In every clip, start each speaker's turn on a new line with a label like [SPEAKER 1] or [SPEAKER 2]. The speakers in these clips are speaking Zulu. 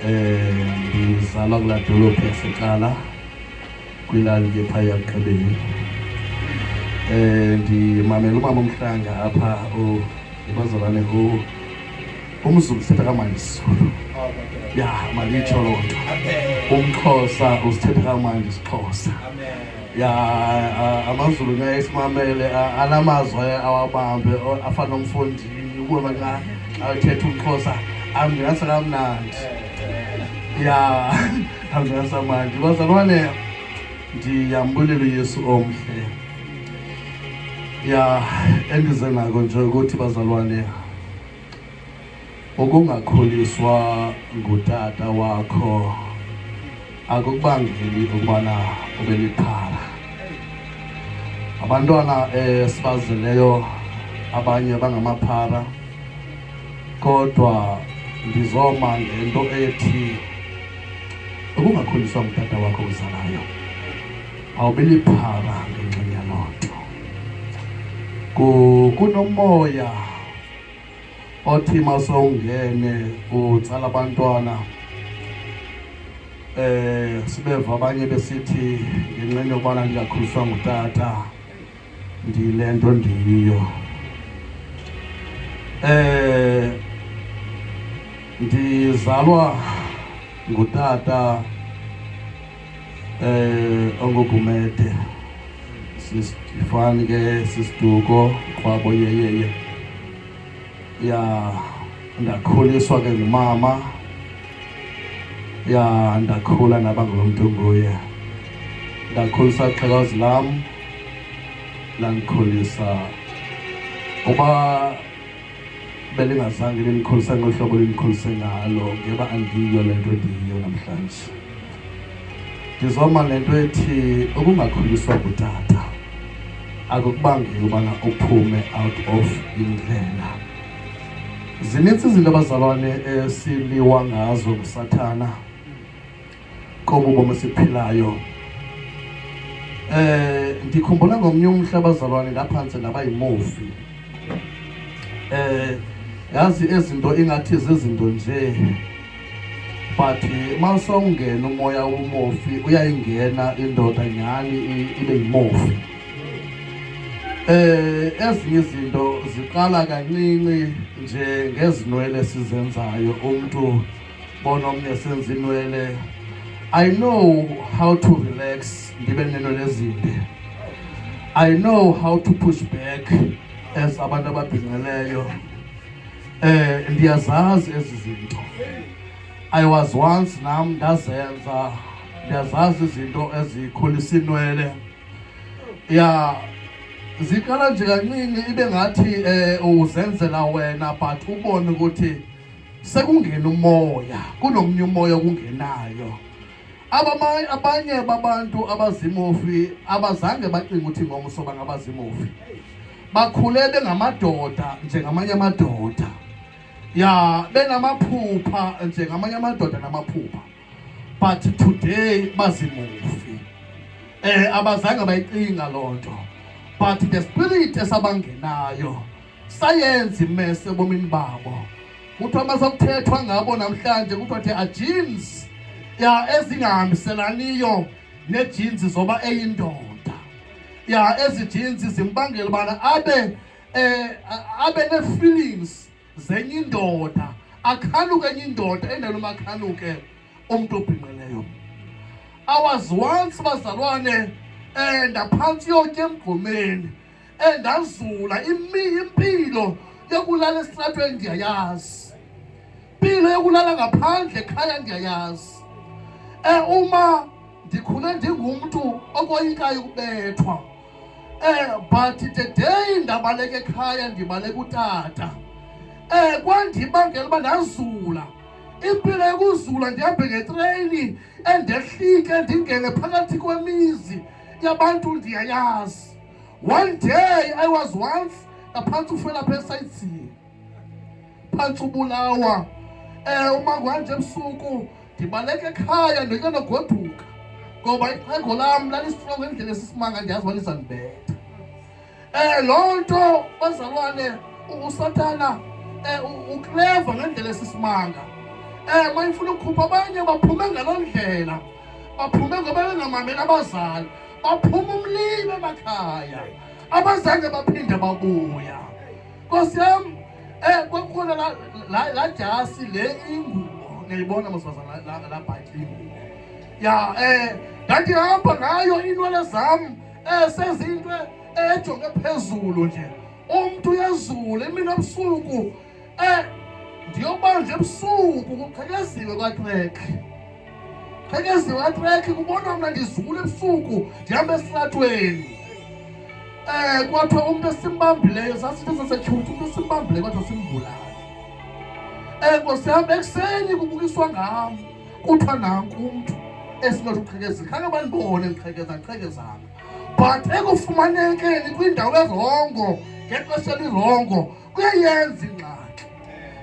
[SPEAKER 1] ngizalwa kula dolophu yaseKala kwilali yephaya eKabeni. Ndimamela umama uMhlanga apha ubazalwane umZulu sithetha kamandi isiZulu. Ya malitsho loo nto. UmXhosa usithetha kamandi isiXhosa. Ya amaZulu naye simamele anamazwi awabambe afana nomfondini ukuba nxa awuthetha uMxhosa amngasa kamnandi. Ya amngasa mandi. Bazalwane ndiyambulela uYesu omhle. Ya endize nako nje ukuthi bazalwane ukungakhuliswa ngutata wakho akukubangeli ukubana ube liphara. Abantwana sibazeleyo abanye bangamaphara, kodwa ndizoma ngento ethi ukungakhuliswa ngutata wakho uzalayo awubi liphara ngenxa yaloo nto. Kunomoya othi masowungene utsala abantwana sibeva abanye besithi ngenxa yokubana ndingakhuliswa ngutata ndile nto ndiyiyo. Ndizalwa ngutata onguGumede, sisifani ke sisiduko kwabo yeyeye. Ya ndakhuliswa ke ngumama, ya ndakhula naba ngulo mntu nguye. Ndakhulisa ixhekazi lam landikhulisa uba belingazange lindikhulise ngolu hlobo lindikhulise ngalo ngeba andiyo le nto ndiyiyo namhlanje. Ndizoma nento ethi ukungakhuliswa ngutata akukubangeli ubana uphume out of indlela. Zinintsi izinto abazalwane esiliwa ngazo nguSathana kobu bomi esiphilayo. Ndikhumbula ngomnye umhla abazalwane ndaphantse ndaba yimuvi. Yazi ezinto ingathi zizinto nje, but masawungena umoya womofi uyayingena indoda nyhani ibe yimofi. Ezinye izinto ziqala kancinci nje ngezinwele sizenzayo. Umntu bona omnye senza inwele, I know how to relax ndibe nenwele ezinde. I know how to push back as abantu ababhinqileyo. Ndiyazazi ezi zinto. I was once nam ndazenza. Ndiyazazi izinto ezikhulisa inwele. Ya ziqala nje kancinci ibe ngathi uzenzela wena, but ubone ukuthi sekungena umoya, kunomnye umoya okungenayo. Abanye babantu abazimofi abazange bacinga ukuthi ngomso bangabazimofi. Bakhule bengamadoda njengamanye amadoda. Ya benamaphupha njengamanye amadoda namaphupha. But today bazimofi. Abazange bayicinga loo nto. But the spirit esabangenayo sayenza imese ebomini babo. Kuthiwa masokuthethwa ngabo namhlanje kuthiwa are-genes ya ezingahambiselaniyo ne-genes zoba eyindoda. Ya ezi genes zimbangela ubana abe ne-feelings zenye indoda, akhanuke enye indoda endaweni makhanuke umntu obhinqileyo. I was once bazalwane ndaphantsi yotya emgqomeni ndazula impilo yokulala esitratweni ndiyayazi. Impilo yokulala ngaphandle ekhaya ndiyayazi. Uma ndikhule ndingumntu okoyikayo ukubethwa. But the day ndabaleka ekhaya ndibaleka utata. Kwandibangela uba ndazula. Impilo yokuzula ndihambe ngetreyini endehlike ndingene phakathi kwemizi yabantu ndiyayazi. One day I was once ngaphantsi ufela pha eSayidini, phantsi ubulawa. Uma kwanje ebusuku ndibaleka ekhaya ndike nogoduka ngoba ixhego lam lalistrong endlela esisimanga ndiyazi uba lizandibetha. Loo nto bazalwane uSathana ukleva ngendlela esisimanga. mayifuna ukukhupha abanye baphume ngaloo ndlela, baphume ngoba bengamameli abazali, baphuma umlibe emakhaya, abazange baphinde babuya. Nkosi yam, kwakukhona la jasi le ingubo, ngiyibona masazana la bhatyi ingubo. Ya, ndandihamba ngayo iinwele zam sezinto ejonge phezulu nje. Umntu uyazula imini ebusuku, ndiyoba nje ebusuku kuqhekeziwe kwatrekhi. Qhekeziwe kwatrekhi kubonwa mna ndizule ebusuku ndihambe esitratweni. Kwathiwa umntu esimbambileyo, sasithi sasetyhuthi, umntu esimbambileyo kwathiwa simbulale. Nkosi yam, ekuseni kubukiswa ngam, kuthiwa nanku umntu esinothi uqhekezile. Khange bandibone ndiqhekezanga. But ekufumanekeni kwindawo erongo ngexesha elirongo kuyayenza ingxaki.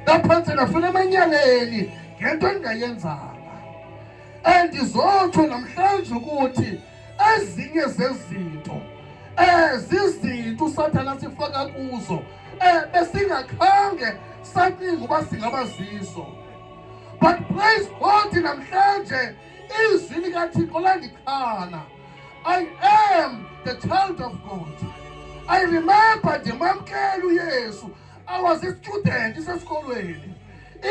[SPEAKER 1] Ndaphantse ndafela emanyaleni ngento endingayenzanga. Ndizotsho namhlanje ukuthi ezinye zezinto zizinto uSathane asifaka kuzo besingakhange sacinga uba singaba zizo. But praise God, namhlanje izwi likaThixo landichana. I am the child of God. I remember ndimamkela uYesu. I was a student isesikolweni.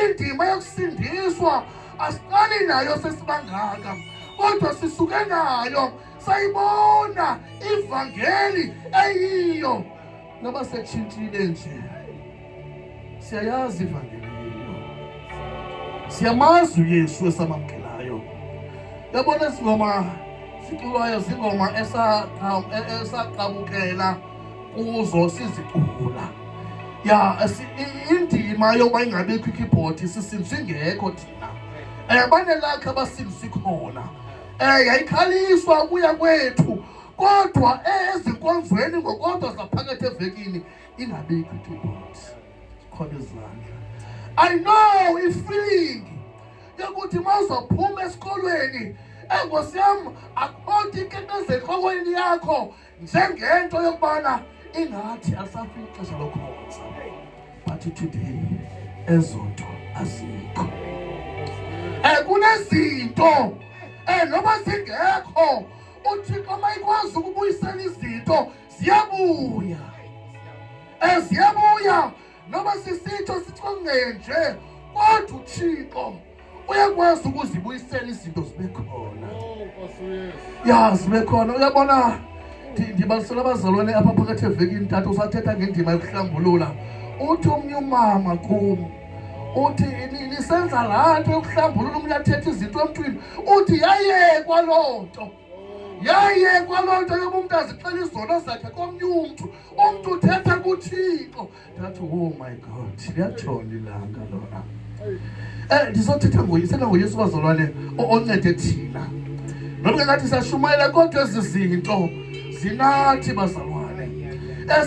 [SPEAKER 1] Indima yokusindiswa asiqali nayo sesibangaka, kodwa sisuke nayo sayibona ivangeli eyiyo. Noba setshintshile nje, siyayazi ivangeli eyiyo, siyamazi uYesu esamamkelayo. Yabona izingoma siculwayo zingoma esaqabukela kuzo sizicula. Ya, indima yoba ingabikho ikeyboard sisindiswa ingekho thina. Banelakhe abasindiswa ikhona. Yayikhaliswa ukuya kwethu, kodwa ezinkonzweni ngokodwa zaphakathi evekini ingabikho ikeyboard. Khona izandla. I know ifeeling yokuthi mawuzophuma esikolweni, Nkosi yam, akukho nto ikekeze entlokweni yakho njengento yokubana ingathi alisafika ixesha lokhonza. But today ezo nto azikho. Kunezinto noba zingekho, uThixo mayikwazi ukubuyisela izinto ziyabuya. Ziyabuya noba sisitsho sithi nje, kodwa uThixo uyakwazi ukuzibuyisela izinto zibe khona. Ya, zibe khona. Uyabona, ndibalisela abazalwane apha phakathi evekini tata usathetha ngendima yokuhlambulula. Uthi omnye umama kum, uthi nisenza laa nto yokuhlambulula, umnye athetha izinto emntwini. Uthi yayekwa loo nto, yayekwa loo nto yoba umntu azixela izono zakhe komnye umntu, umntu uthetha kuThixo. Ndathi, oh my God, liyatshona ilanga lona. Ndizothetha ngoYesu bazalwane oncede thina. Noba ngathi siyashumayela, kodwa ezi zinto zinathi bazalwane.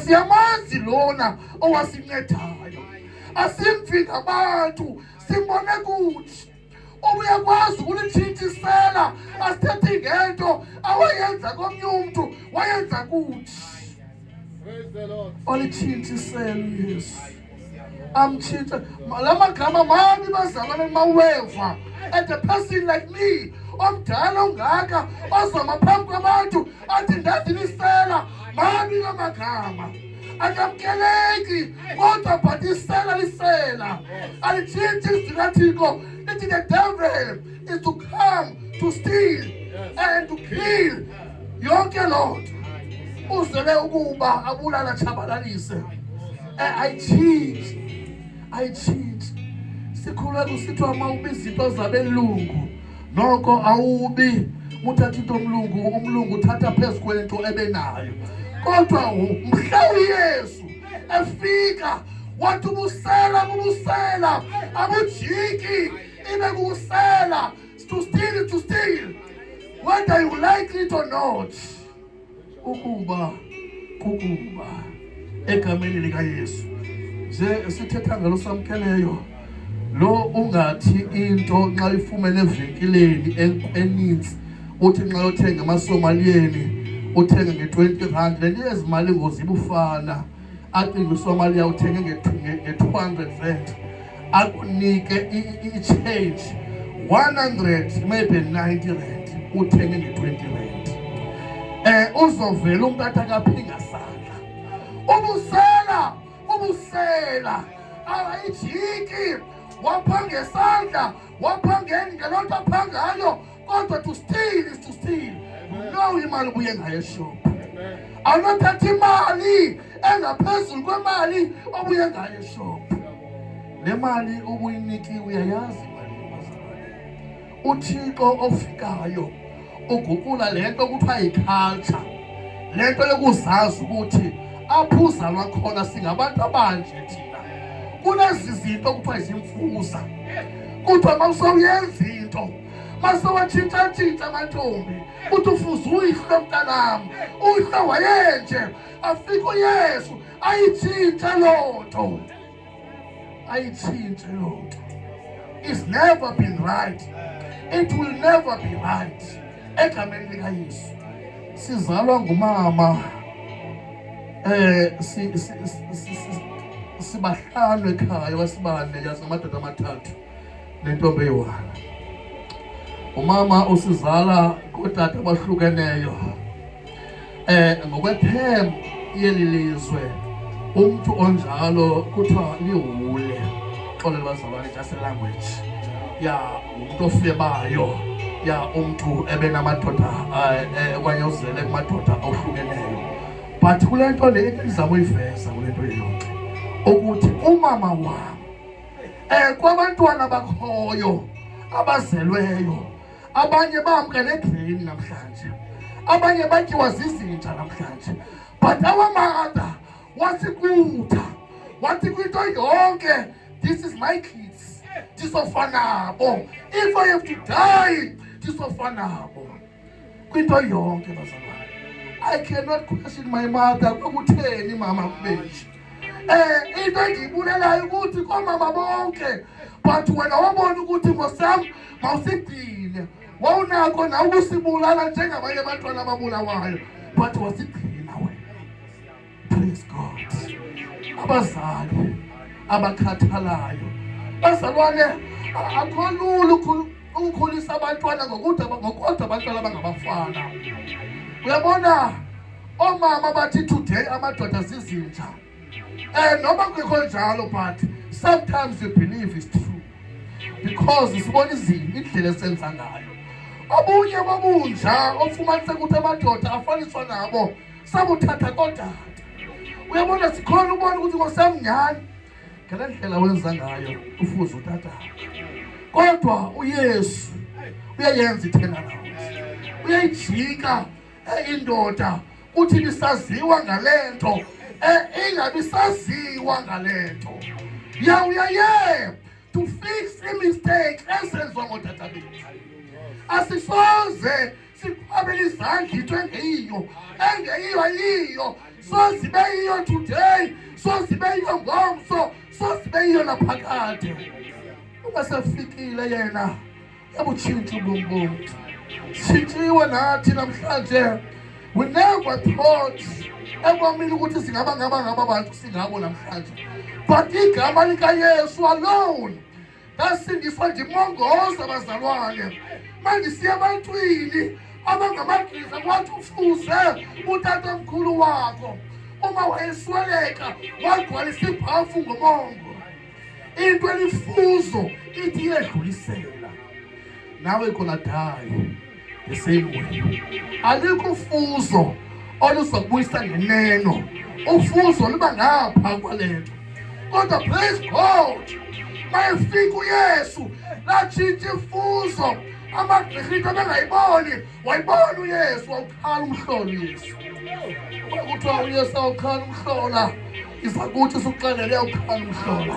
[SPEAKER 1] Siyamazi lona owasincedayo. Asimfi ngabantu, simbone kuthi. Uyakwazi ukulitshintshisela, asithethi ngento awayenza komnye umntu, wayenza kuthi. Olitshintshisela uYesu. Amtshintsha. La magama mabi bazalwane maweva. And a person like me, omdala ongaka, ozoma phambi kwabantu athi ndazilisela, mabi la magama. Akamkeleki, kodwa but isela lisela. Alitshintshi izwi likaThixo lithi the devil is to come to steal and to kill. Yonke loo nto uzele ukuba abulala tshabalalise. Ayitshintshi. Sikhuleka kusithiwa mawubi izinto zabelungu, noko awubi. Uthatha into umlungu uthatha phezu kwento ebenayo. Kodwa mhla uYesu efika wathi ubusela, abujiki ibe kubusela, to steal, whether you like it or not. Kukuba egameni likaYesu. Nje sithetha ngalo samkeleyo, lo ungathi into nxa ifumene evenkileni eninzi, uthi nxa yothenga emasomaliyeni uthenge nge-20 rand, lento ezimali ngozi ibufana. Athi ngeSomalia uthenge nge-200 rand. akunike i-change 100 maybe 90 rand uthenge nge-20 rand. Uzovela umuntu athi akaphinga sandla. Ubusela awayijiki wapha ngesandla wapha ngelonto aphangayo, kodwa to steal is to steal. No imali ubuye ngayo eshop. Awunothatha imali engaphezulu kwemali obuye ngayo eshop. Le mali ubuyinikiwe uyayazi imali yemazalwane. uThixo ofikayo uguqula lento kuthiwa yiculture, lento yokuzazi ukuthi apho uzalwa khona singabantu abanje thina. Kunezi zinto kuthiwa izimfuza, kuthiwa mawusawuyenza into masawatshintsha amantombi uthi ufuze uyihle mntanami, uyihle wayenje afike uYesu ayitshintshe loo nto, ayitshintshe loo nto. It's never been right, it will never be right. Egameni likaYesu sizalwa ngumama sibahlanu ekhaya wasibane yasamadoda amathathu nentombi eyi-1. Umama usizala kotata abahlukeneyo. Ngokwethemba yeli lizwe umuntu onjalo kuthiwa liwule. Xolele bazalwane, just a language. Ya umuntu ofebayo, ya umuntu ebenamadoda kwanye uzele kumadoda ohlukeneyo. But kule nto le izama uyiveza kule nto yonke ukuthi umama wami kwabantwana bakhoyo abazelweyo, abanye bamkele egreen namhlanje, abanye batyiwa zizinja namhlanje, but our mother wasikutha wathi kwinto yonke, this is my kids, ndisofa nabo, if I have to die ndisofa nabo kwinto yonke bazalwane. I cannot question my mother kwakutheni mama kubethu. Into endiyibulelayo ukuthi koomama bonke, but wena wabona ukuthi ngosam mawusigcine, wawunakho nawe ukusibulala njengabanye abantwana ababulawayo, but wasigcina wena. Praise God. Abazali abakhathalayo, bazalwane, akho lula ukukhulisa abantwana ngokodwa abantwana abangabafana. Uyabona omama bathi today amadoda zizinja. Noma kungekho njalo, but sometimes you believe it's true because sibona izinto indlela esenza ngayo. Obunye babunja ofumanise ukuthi amadoda afaniswa nabo sabuthatha kodwa. Uyabona sikhona ubona ukuthi ngosamnyani ngale ndlela wenza ngayo ufuze uthatha. Kodwa uYesu uyayenza i-turnaround, uyayijika indoda uthi bisaziwa ngalento ingabi saziwa ngalento. Uyaye to fix a mistake esenziwa ngootata bethu. Asisoze siqabele izandla into engeyiyo yiyo, so zibe yiyo today, so zibe yiyo ngomso, so zibe yiyo naphakade. Ungasefikile yena yabutshintsha ubomi bomntu. Sitshiwe nathi namhlanje. We never thought ebomini ukuthi singaba bantu singabo namhlanje, but igama likaYesu alone lasindisa ndimongoza bazalwane. Mandisiya ebantwini abangamagqiza kwathi ufuze utata mkhulu wakho uma wayesweleka wagcwalisa ibhafu ngomongo. Into elifuzo ithi yedlulisela. Now we're gonna die the same way. Alikho ufuzo oluzokubuyisa ngeneno, ufuzo luba ngapha kwalento. Kodwa praise God, mayefika uYesu latshintsha ifuzo. Amagqirha abengayiboni wayibona uYesu, wawukhala umhlolo uYesu. Kuthiwa uYesu awukhala umhlola, iza kuthi sukuxelele awukhala umhlola.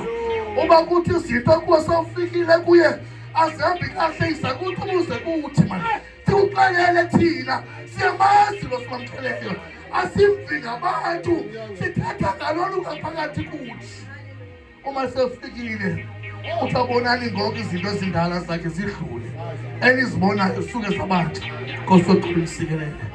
[SPEAKER 1] Uba kuthi izinto kuwe sawufikile kuye azihambi kahle, iza kuthi ubuze kuthi manje sikuxelele thina siyamazi lo simamkeleyo, asimvi ngabantu, sithetha ngalolu ngaphakathi kuthi. Uma sefikile uthi abonani ngoku izinto ezindala zakhe zidlule, enizibonayo suke zabantu kosoqinisekelele.